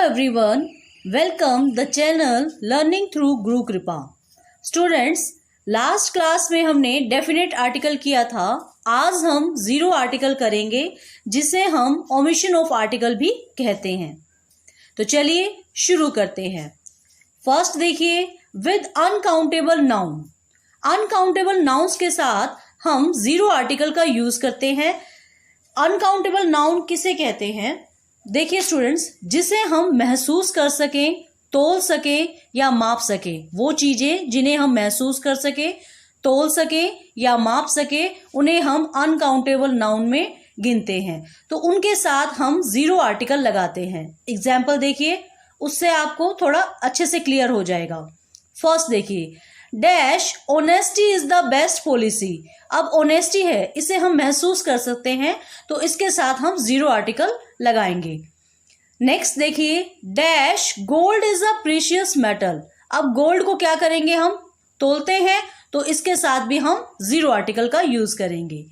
everyone, welcome the channel Learning through Guru Kripa. Students, last class में हमने definite article किया था. आज हम जीरो आर्टिकल करेंगे जिसे हम ओमिशन ऑफ आर्टिकल भी कहते हैं. तो चलिए शुरू करते हैं. फर्स्ट देखिए, with uncountable noun. Uncountable nouns के साथ हम जीरो आर्टिकल का यूज करते हैं. अनकाउंटेबल नाउन किसे कहते हैं? देखिए स्टूडेंट्स, जिसे हम महसूस कर सकें, तोल सकें या माप सकें, वो चीजें जिन्हें हम महसूस कर सकें, तोल सकें या माप सकें, उन्हें हम अनकाउंटेबल नाउन में गिनते हैं. तो उनके साथ हम जीरो आर्टिकल लगाते हैं. एग्जाम्पल देखिए, उससे आपको थोड़ा अच्छे से क्लियर हो जाएगा. फर्स्ट देखिए, dash honesty is the best policy. अब ऑनेस्टी है, इसे हम महसूस कर सकते हैं, तो इसके साथ हम जीरो आर्टिकल लगाएंगे. नेक्स्ट देखिए, dash gold is a precious metal. अब गोल्ड को क्या करेंगे, हम तोलते हैं, तो इसके साथ भी हम जीरो आर्टिकल का यूज करेंगे.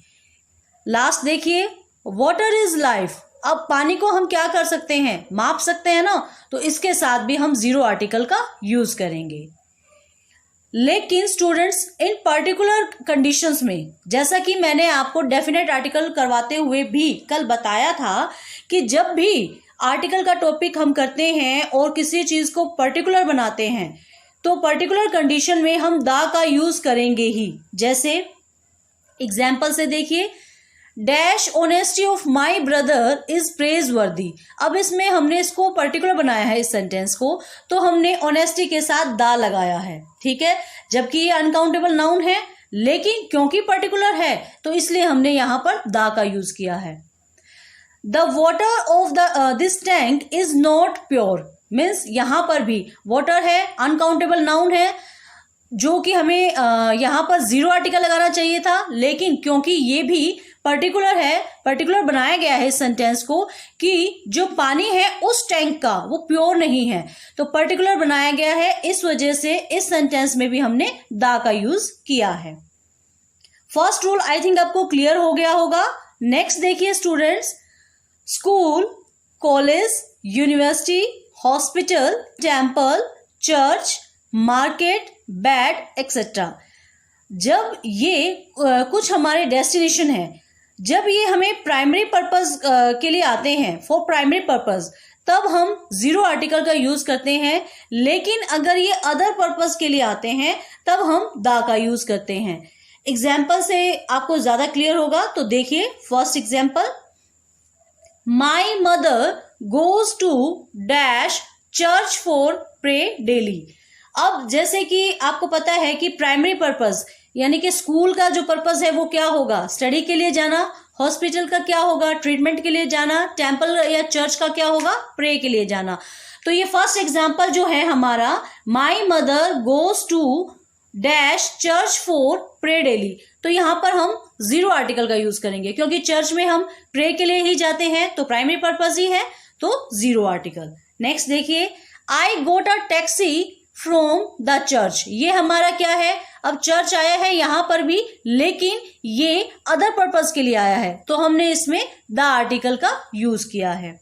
लास्ट देखिए, वाटर इज लाइफ. अब पानी को हम क्या कर सकते हैं, माप सकते हैं ना, तो इसके साथ भी हम जीरो आर्टिकल का यूज करेंगे. लेकिन स्टूडेंट्स, इन पर्टिकुलर कंडीशंस में, जैसा कि मैंने आपको डेफिनेट आर्टिकल करवाते हुए भी कल बताया था कि जब भी आर्टिकल का टॉपिक हम करते हैं और किसी चीज को पर्टिकुलर बनाते हैं, तो पर्टिकुलर कंडीशन में हम दा का यूज करेंगे ही. जैसे एग्जाम्पल से देखिए, dash honesty of my brother is praise वर्दी. अब इसमें हमने इसको पर्टिकुलर बनाया है, इस सेंटेंस को, तो हमने ऑनेस्टी के साथ दा लगाया है. ठीक है, जबकि ये अनकाउंटेबल नाउन है, लेकिन क्योंकि पर्टिकुलर है तो इसलिए हमने यहां पर दा का यूज किया है. The water of this tank is not pure. Means यहां पर भी वाटर है, अनकाउंटेबल नाउन है, जो कि हमें यहां पर जीरो आर्टिकल लगाना चाहिए था, लेकिन क्योंकि ये भी पर्टिकुलर है, पर्टिकुलर बनाया गया है इस सेंटेंस को कि जो पानी है उस टैंक का वो प्योर नहीं है, तो पर्टिकुलर बनाया गया है, इस वजह से इस सेंटेंस में भी हमने दा का यूज किया है. फर्स्ट रूल आई थिंक आपको क्लियर हो गया होगा. नेक्स्ट देखिए students, school, college, university, hospital, temple, church, market, bat etcetera. जब ये कुछ हमारे डेस्टिनेशन है, जब ये हमें प्राइमरी पर्पस के लिए आते हैं, फॉर प्राइमरी पर्पस, तब हम जीरो आर्टिकल का यूज करते हैं. लेकिन अगर ये अदर पर्पस के लिए आते हैं, तब हम दा का यूज करते हैं. एग्जाम्पल से आपको ज्यादा क्लियर होगा. तो देखिए, first example, my mother goes to dash church for pray daily. अब जैसे कि आपको पता है कि प्राइमरी पर्पस यानी कि स्कूल का जो पर्पस है वो क्या होगा, स्टडी के लिए जाना. हॉस्पिटल का क्या होगा, ट्रीटमेंट के लिए जाना. टेम्पल या चर्च का क्या होगा, प्रे के लिए जाना. तो ये फर्स्ट एग्जांपल जो है हमारा, my mother goes to dash church for pray daily, तो यहाँ पर हम जीरो आर्टिकल का यूज करेंगे, क्योंकि चर्च में हम प्रे के लिए ही जाते हैं, तो प्राइमरी पर्पस ही है, तो जीरो आर्टिकल. नेक्स्ट देखिए, I got a taxi from the church. ये हमारा क्या है, अब चर्च आया है यहां पर भी, लेकिन ये अदर पर्पस के लिए आया है, तो हमने इसमें द आर्टिकल का यूज किया है.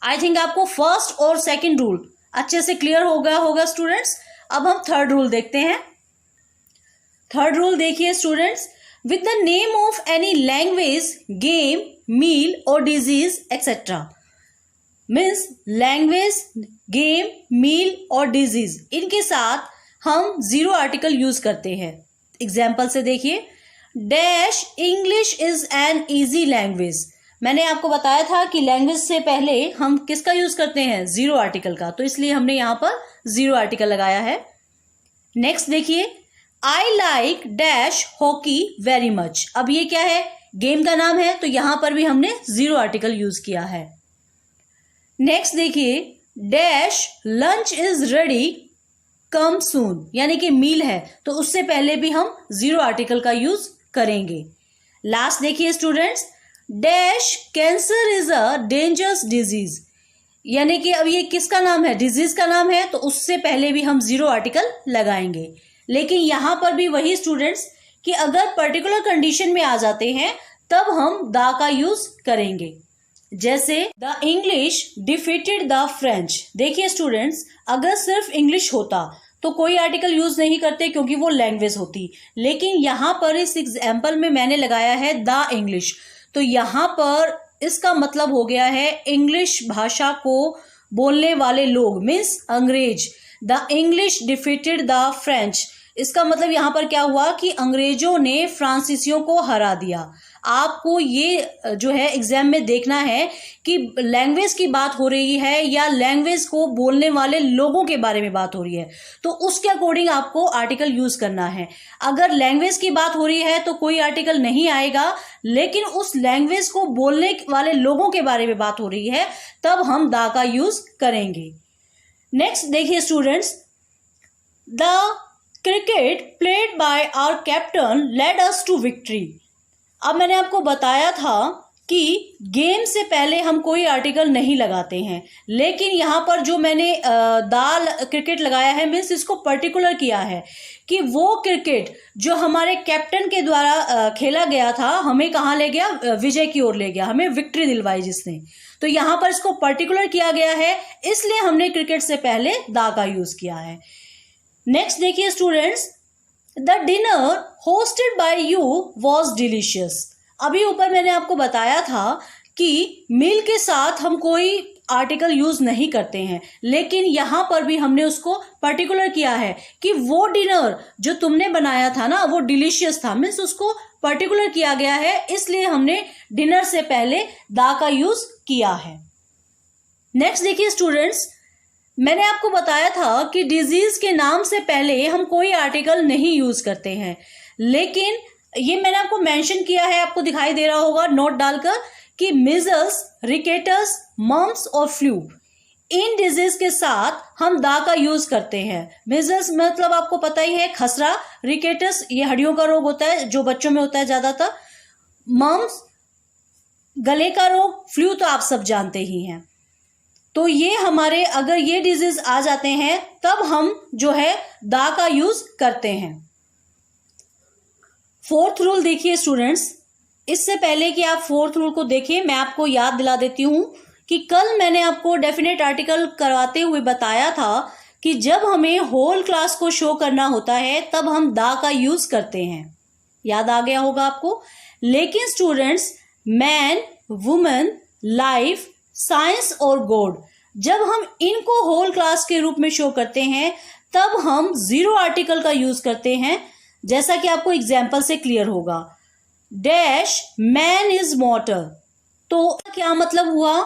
आई थिंक आपको फर्स्ट और सेकंड रूल अच्छे से क्लियर हो गया होगा स्टूडेंट्स. अब हम थर्ड रूल देखते हैं. थर्ड रूल देखिए students, with the name of any language, game, meal और disease etcetera. Means language, game, meal और डिजीज, इनके साथ हम जीरो आर्टिकल यूज करते हैं. एग्जाम्पल से देखिए, dash English is an easy language. मैंने आपको बताया था कि लैंग्वेज से पहले हम किसका यूज करते हैं, जीरो आर्टिकल का, तो इसलिए हमने यहां पर जीरो आर्टिकल लगाया है. नेक्स्ट देखिए, I like dash hockey very much. अब ये क्या है, गेम का नाम है, तो यहां पर भी हमने जीरो आर्टिकल यूज किया है. नेक्स्ट देखिए, dash lunch is ready come soon, यानी कि मील है, तो उससे पहले भी हम जीरो आर्टिकल का यूज करेंगे. लास्ट देखिए students, dash cancer is a dangerous disease, यानी कि अब ये किसका नाम है, डिजीज का नाम है, तो उससे पहले भी हम जीरो आर्टिकल लगाएंगे. लेकिन यहां पर भी वही स्टूडेंट्स कि अगर पर्टिकुलर कंडीशन में आ जाते हैं, तब हम दा का यूज करेंगे. जैसे the English defeated the French. देखिए स्टूडेंट्स, अगर सिर्फ इंग्लिश होता तो कोई आर्टिकल यूज नहीं करते क्योंकि वो लैंग्वेज होती, लेकिन यहाँ पर इस एग्जाम्पल में मैंने लगाया है द इंग्लिश, तो यहाँ पर इसका मतलब हो गया है इंग्लिश भाषा को बोलने वाले लोग, मीन्स अंग्रेज। The English defeated the French, इसका मतलब यहाँ पर क्या हुआ कि अंग्रेजों ने फ्रांसीसियों को हरा दिया। आपको ये जो है एग्जाम में देखना है कि लैंग्वेज की बात हो रही है या लैंग्वेज को बोलने वाले लोगों के बारे में बात हो रही है, तो उसके अकॉर्डिंग आपको आर्टिकल यूज करना है। अगर लैंग्वेज की बात हो रही है तो कोई आर्टिकल नहीं आएगा, लेकिन उस लैंग्वेज को बोलने वाले लोगों के बारे में बात हो रही है तब हम द का यूज करेंगे। नेक्स्ट देखिए students, the cricket played by our captain led us to victory. अब मैंने आपको बताया था कि गेम से पहले हम कोई आर्टिकल नहीं लगाते हैं, लेकिन यहाँ पर जो मैंने दाल क्रिकेट लगाया है, मीन्स इसको पर्टिकुलर किया है कि वो क्रिकेट जो हमारे कैप्टन के द्वारा खेला गया था हमें कहाँ ले गया, विजय की ओर ले गया, हमें विक्ट्री दिलवाई जिसने। तो यहाँ पर इसको पर्टिकुलर किया गया है, इसलिए हमने क्रिकेट से पहले दा का यूज किया है। नेक्स्ट देखिए students, the dinner hosted by you was delicious. अभी ऊपर मैंने आपको बताया था कि मील के साथ हम कोई आर्टिकल यूज नहीं करते हैं, लेकिन यहाँ पर भी हमने उसको पर्टिकुलर किया है कि वो डिनर जो तुमने बनाया था ना वो डिलीशियस था, मीन्स उसको पर्टिकुलर किया गया है, इसलिए हमने डिनर से पहले दा का यूज किया है। नेक्स्ट देखिए स्टूडेंट्स, मैंने आपको बताया था कि डिजीज के नाम से पहले हम कोई आर्टिकल नहीं यूज करते हैं, लेकिन ये मैंने आपको मेंशन किया है, आपको दिखाई दे रहा होगा नोट डालकर कि मिजल्स, रिकेटस, मम्स और फ्लू, इन डिजीज के साथ हम दा का यूज करते हैं। मिजल्स मतलब आपको पता ही है खसरा, रिकेटस ये हड्डियों का रोग होता है जो बच्चों में होता है ज्यादातर, मम्स गले का रोग, फ्लू तो आप सब जानते ही हैं। तो ये हमारे अगर ये डिजीज आ जाते हैं तब हम जो है दा का यूज करते हैं। फोर्थ रूल देखिए स्टूडेंट्स, इससे पहले कि आप फोर्थ रूल को देखिए मैं आपको याद दिला देती हूं कि कल मैंने आपको डेफिनेट आर्टिकल करवाते हुए बताया था कि जब हमें होल क्लास को शो करना होता है तब हम दा का यूज करते हैं, याद आ गया होगा आपको। लेकिन students, man, women, life, science और गॉड, जब हम इनको होल क्लास के रूप में शो करते हैं तब हम जीरो आर्टिकल का यूज करते हैं, जैसा कि आपको एग्जाम्पल से क्लियर होगा। डैश मैन इज मॉर्टल, तो क्या मतलब हुआ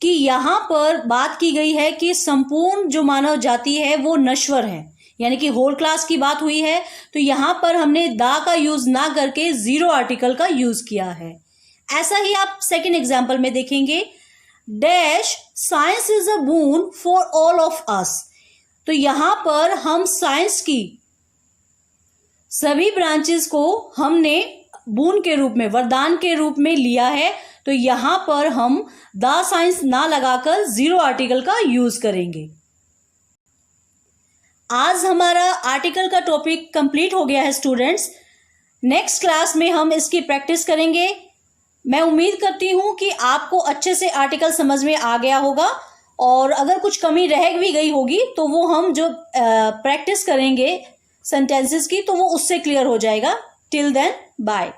कि यहां पर बात की गई है कि संपूर्ण जो मानव जाति है वो नश्वर है, यानी कि होल क्लास की बात हुई है, तो यहां पर हमने दा का यूज ना करके जीरो आर्टिकल का यूज किया है। ऐसा ही आप सेकेंड एग्जाम्पल में देखेंगे, dash science is a boon for all of us, तो यहां पर हम साइंस की सभी ब्रांचेस को हमने बून के रूप में, वरदान के रूप में लिया है, तो यहां पर हम द साइंस ना लगाकर जीरो आर्टिकल का यूज करेंगे। आज हमारा आर्टिकल का टॉपिक कंप्लीट हो गया है स्टूडेंट्स। नेक्स्ट क्लास में हम इसकी प्रैक्टिस करेंगे। मैं उम्मीद करती हूं कि आपको अच्छे से आर्टिकल समझ में आ गया होगा, और अगर कुछ कमी रह भी गई होगी तो वो हम जो प्रैक्टिस करेंगे सेंटेंसेस की तो वो उससे क्लियर हो जाएगा। Till then bye.